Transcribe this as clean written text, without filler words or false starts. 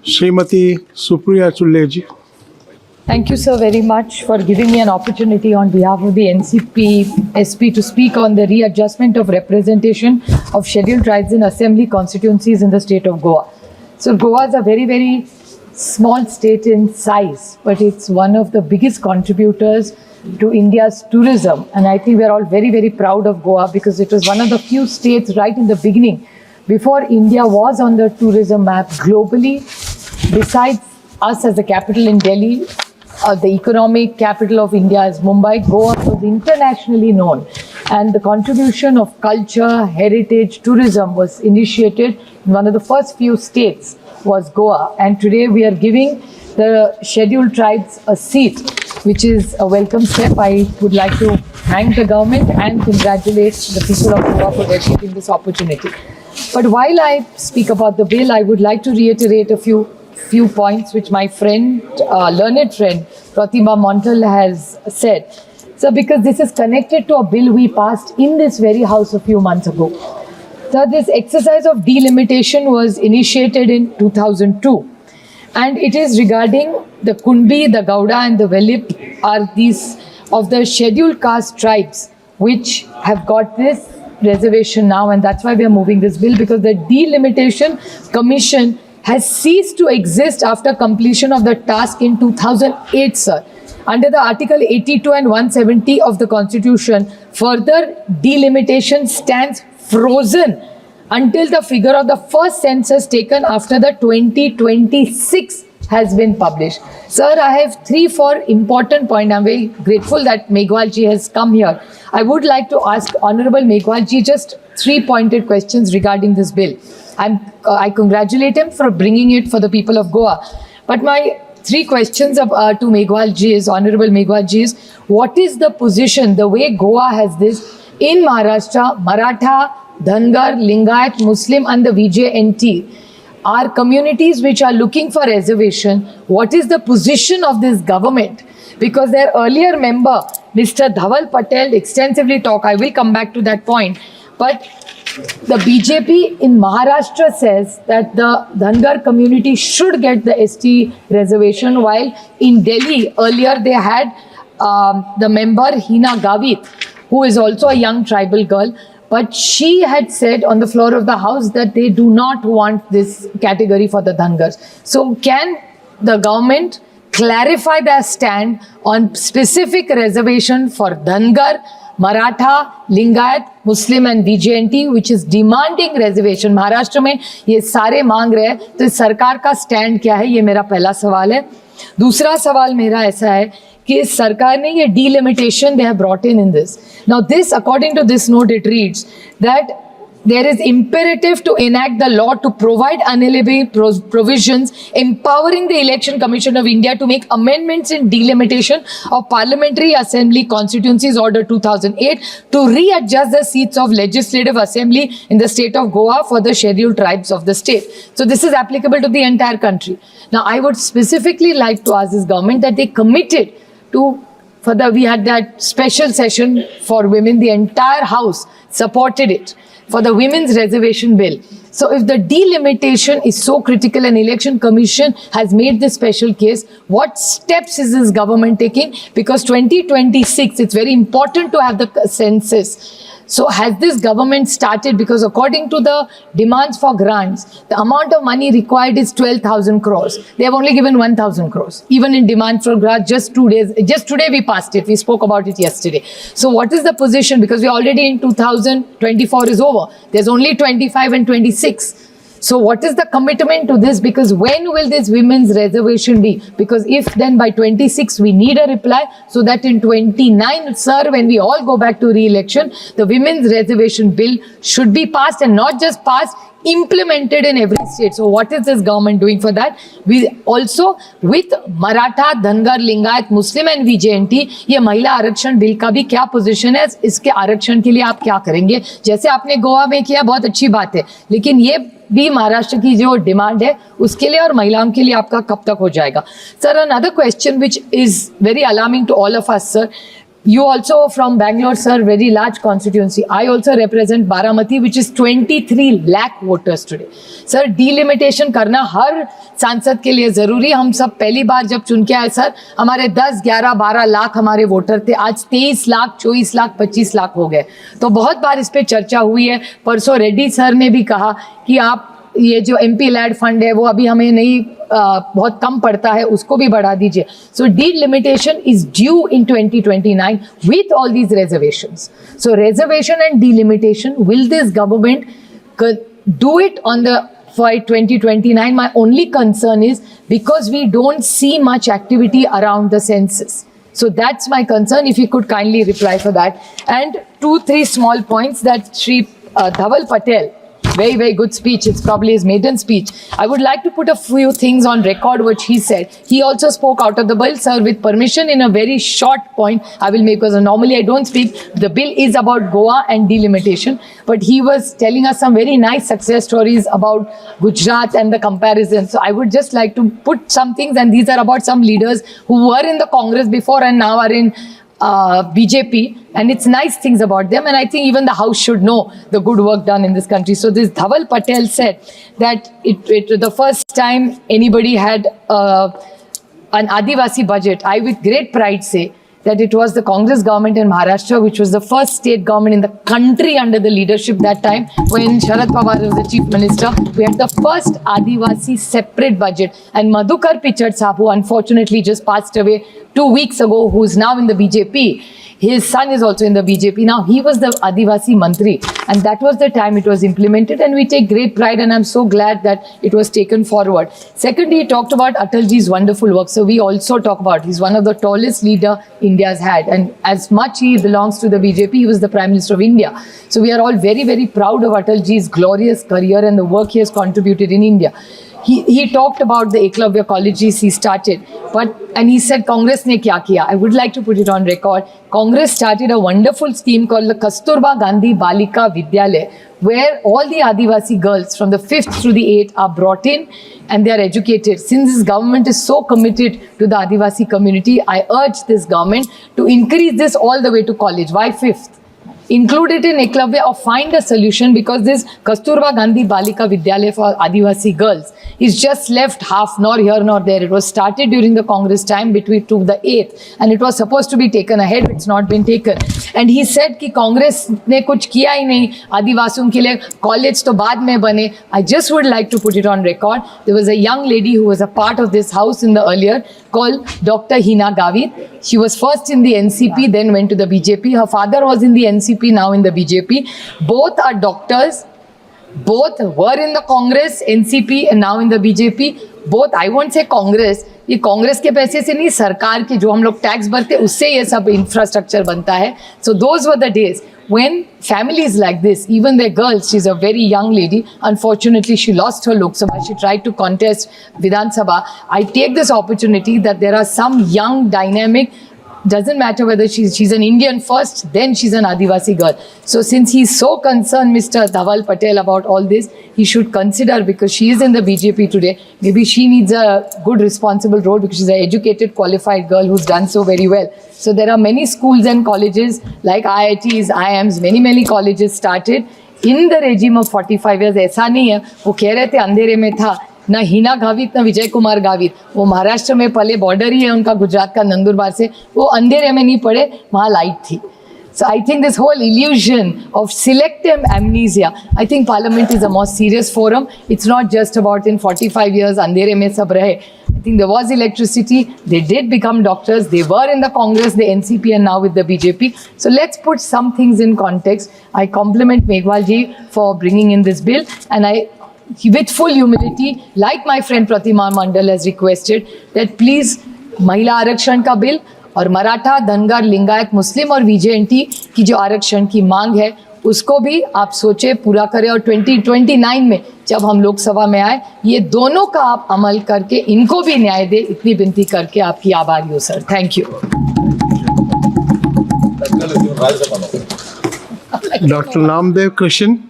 Srimati Supriya Chulleji. Thank you, sir, very much for giving me an opportunity on behalf of the NCP SP to speak on the readjustment of representation of scheduled tribes in assembly constituencies in the state of Goa. So Goa is a very, very small state in size, but it's one of the biggest contributors to India's tourism. And I think we're all very, very proud of Goa because it was one of the few states right in the beginning, before India was on the tourism map globally. Besides us as the capital in Delhi, the economic capital of India is Mumbai, Goa was internationally known. And the contribution of culture, heritage, tourism was initiated in one of the first few states was Goa. And today we are giving the scheduled tribes a seat, which is a welcome step. I would like to thank the government and congratulate the people of Goa for getting this opportunity. But while I speak about the bill, I would like to reiterate a few points which my friend, learned friend, Pratima Montal has said. So because this is connected to a bill we passed in this very house a few months ago. So this exercise of delimitation was initiated in 2002. And it is regarding the Kunbi, the Gauda and the Velip are these of the scheduled caste tribes which have got this reservation now, and that's why we are moving this bill, because the delimitation commission has ceased to exist after completion of the task in 2008, sir. Under the Article 82 and 170 of the Constitution, further delimitation stands frozen until the figure of the first census taken after the 2026 has been published. Sir, I have 3-4 important points. I'm very grateful that Meghwal ji has come here. I would like to ask Honorable Meghwal ji just 3 pointed questions regarding this bill. I congratulate him for bringing it for the people of Goa. But my 3 questions to Meghwal ji is, Honorable Meghwal ji, is what is the position, the way Goa has this in Maharashtra, Maratha, Dhangar, Lingayat, Muslim and the VJNT are communities which are looking for reservation. What is the position of this government? Because their earlier member, Mr. Dhaval Patel, extensively talked. I will come back to that point. But the BJP in Maharashtra says that the Dhangar community should get the ST reservation, while in Delhi earlier they had the member Hina Gavit, who is also a young tribal girl. But she had said on the floor of the house that they do not want this category for the Dhangars. So can the government clarify their stand on specific reservation for Dhangar, Maratha, Lingayat, Muslim and VJNT, which is demanding reservation? Maharashtra में ये सारे मांग रहे हैं, तो सरकार का stand क्या है? ये मेरा पहला सवाल है. दूसरा सवाल मेरा ऐसा है कि सरकार ने ये delimitation they have brought in this. Now this, according to this note, it reads that there is imperative to enact the law to provide unalienable provisions empowering the Election Commission of India to make amendments in delimitation of Parliamentary Assembly Constituencies Order 2008 to readjust the seats of Legislative Assembly in the state of Goa for the scheduled tribes of the state. So this is applicable to the entire country. Now I would specifically like to ask this government that they committed to, we had that special session for women, the entire house supported it for the women's reservation bill. So if the delimitation is so critical and Election Commission has made this special case, what steps is this government taking? Because 2026, it's very important to have the census. So has this government started? Because according to the demands for grants, the amount of money required is 12,000 crores. They have only given 1,000 crores. Even in demand for grants, just today we passed it. We spoke about it yesterday. So what is the position? Because we already in 2024 is over. There's only 25 and 26. So what is the commitment to this? Because when will this women's reservation be? Because if then by 26 we need a reply, so that in 29, sir, when we all go back to re-election, the women's reservation bill should be passed, and not just passed, implemented in every state. So what is this government doing for that? We also with Maratha, Dhangar, Lingayat, Muslim and VJNT, ये महिला आरक्षण bill का भी क्या position है? इसके आरक्षण के लिए आप क्या करेंगे? जैसे आपने गोवा में किया, बहुत अच्छी बात है, लेकिन ये भी महाराष्ट्र की जो डिमांड है उसके लिए और महिलाओं के लिए आपका कब तक हो जाएगा? Sir, another question which is very alarming to all of us, sir. You also from Bangalore, sir, very large constituency. I also represent Baramati, which is 23 lakh voters today. Sir, delimitation करना हर सांसद के लिए जरूरी. हम सब पहली बार जब चुन के आए सर, हमारे 10, 11, 12 लाख हमारे वोटर थे. आज 23 लाख, 24 लाख, 25 लाख हो गए. तो बहुत बार इस पे चर्चा हुई है. परसों रेड्डी सर ने भी कहा कि आप ये जो MP लैड फंड है वो अभी हमें नहीं बहुत कम पड़ता है, उसको भी बढ़ा दीजिए. सो delimitation is due in 2029 with all these reservations. So reservation and delimitation, will this government do it on the for 2029? My only concern is because we don't see much activity around the census. So that's my concern. If you could kindly reply for that. And 2-3 small points that Shri Dhaval Patel, very, very good speech. It's probably his maiden speech. I would like to put a few things on record which he said. He also spoke out of the bill, sir, with permission in a very short point. I will make, because normally I don't speak. The bill is about Goa and delimitation. But he was telling us some very nice success stories about Gujarat and the comparison. So I would just like to put some things, and these are about some leaders who were in the Congress before and now are in BJP, and it's nice things about them, and I think even the House should know the good work done in this country. So this Dhaval Patel said that it the first time anybody had an Adivasi budget. I with great pride say that it was the Congress government in Maharashtra, which was the first state government in the country under the leadership that time when Sharad Pawar was the chief minister. We had the first Adivasi separate budget, and Madhukar Pichard Saab, who unfortunately just passed away 2 weeks ago, who is now in the BJP. His son is also in the BJP. Now, he was the Adivasi Mantri, and that was the time it was implemented, and we take great pride, and I'm so glad that it was taken forward. Secondly, he talked about Atalji's wonderful work. So we also talk about, he's one of the tallest leader India's had, and as much he belongs to the BJP, he was the Prime Minister of India. So we are all very, very proud of Atalji's glorious career and the work he has contributed in India. He talked about the Eklavya colleges he started, and he said Congress ne kya kiya. I would like to put it on record. Congress started a wonderful scheme called the Kasturba Gandhi Balika Vidyalaya, where all the Adivasi girls from the 5th through the 8th are brought in and they are educated. Since this government is so committed to the Adivasi community, I urge this government to increase this all the way to college. Why 5th? Include it in Eklavya or find a solution, because this Kasturba Gandhi Balika Vidyalaya for Adivasi girls is just left half, nor here nor there. It was started during the Congress time between to the 8th, and it was supposed to be taken ahead. It's not been taken. And he said कि Congress ने कुछ किया ही नहीं आदिवासियों के लिए, college तो बाद में बने. I just would like to put it on record. There was a young lady who was a part of this house in the earlier called Dr. Hina Gavit. She was first in the NCP, then went to the BJP. Her father was in the NCP, now in the BJP. Both are doctors. Both were in the Congress, NCP, and now in the BJP. Both, I won't say Congress. ये कांग्रेस के पैसे से नहीं, सरकार के जो हम लोग टैक्स भरते उससे ये सब इंफ्रास्ट्रक्चर बनता है. So those were the days when families like this, even their girls, she's a very young lady. Unfortunately, she lost her Lok Sabha. She tried to contest Vidhan Sabha. I take this opportunity that there are some young, dynamic, doesn't matter whether she's an Indian first, then she's an Adivasi girl. So since he's so concerned, Mr. Dhaval Patel, about all this, he should consider, because she is in the BJP today, maybe she needs a good responsible role, because she's an educated, qualified girl who's done so very well. So there are many schools and colleges like IITs, IIMs, many colleges started in the regime of 45 years. ऐसा नहीं है वो कह रहे थे अंधेरे में था ना हिना गावित ना विजय कुमार गावित, वो महाराष्ट्र में पले, बॉर्डर ही है उनका गुजरात का नंदुरबार से, वो अंधेरे में नहीं पड़े, वहाँ लाइट थी. So I think this whole illusion of selective amnesia, I think Parliament is a more serious forum. It's not just about in 45 years अंधेरे में सब रहे. I think there was electricity, they did become doctors, they were in the Congress, the NCP, and now with the BJP. So let's put some things in context. I compliment Meghwal ji for bringing in this bill, and with full humility, like my friend Pratima Mandal has requested, that please महिला आरक्षण का bill और मराठा, धनगर, लिंगायत, मुस्लिम और VJNT की जो आरक्षण की मांग है उसको भी आप सोचे पूरा करें, और 2029 में जब हम लोकसभा में आए ये दोनों का आप अमल करके इनको भी न्याय दे, इतनी विनती करके आपकी आभारी हूँ sir. Thank you. Dr. Namdev Krishan.